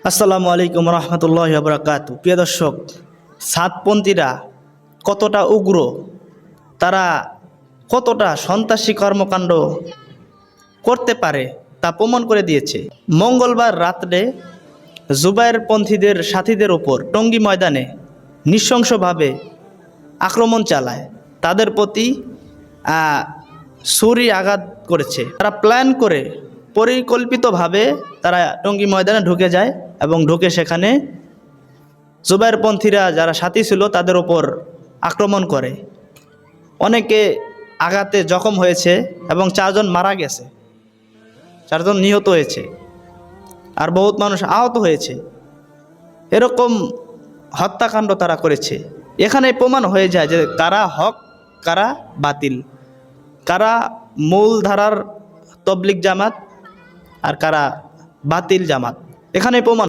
আসসালামু আলাইকুম রহমতুল্লাহি ওয়া বারাকাতুহু। প্রিয় দর্শক, সাতপন্থীরা কতটা উগ্র, তারা কতটা সন্ত্রাসী কর্মকাণ্ড করতে পারে তা প্রমাণ করে দিয়েছে। মঙ্গলবার রাত্রে জুবায়েরপন্থীদের সাথীদের ওপর টঙ্গী ময়দানে নৃশংসভাবে আক্রমণ চালায়, তাদের প্রতি ছুরি আঘাত করেছে। তারা প্ল্যান করে পরিকল্পিতভাবে তারা টঙ্গী ময়দানে ঢুকে যায় এবং ঢুকে সেখানে জুবায়েরপন্থীরা যারা সাথী ছিল তাদের ওপর আক্রমণ করে। অনেকে আঘাতে জখম হয়েছে এবং 4 জন মারা গেছে, 4 জন নিহত হয়েছে, আর বহুত মানুষ আহত হয়েছে। এরকম হত্যাকাণ্ড তারা করেছে। এখানে প্রমাণ হয়ে যায় যে কারা হক, কারা বাতিল, কারা মূল ধারার তবলিগ জামাত আর কারা বাতিল জামাত। এখানে প্রমাণ।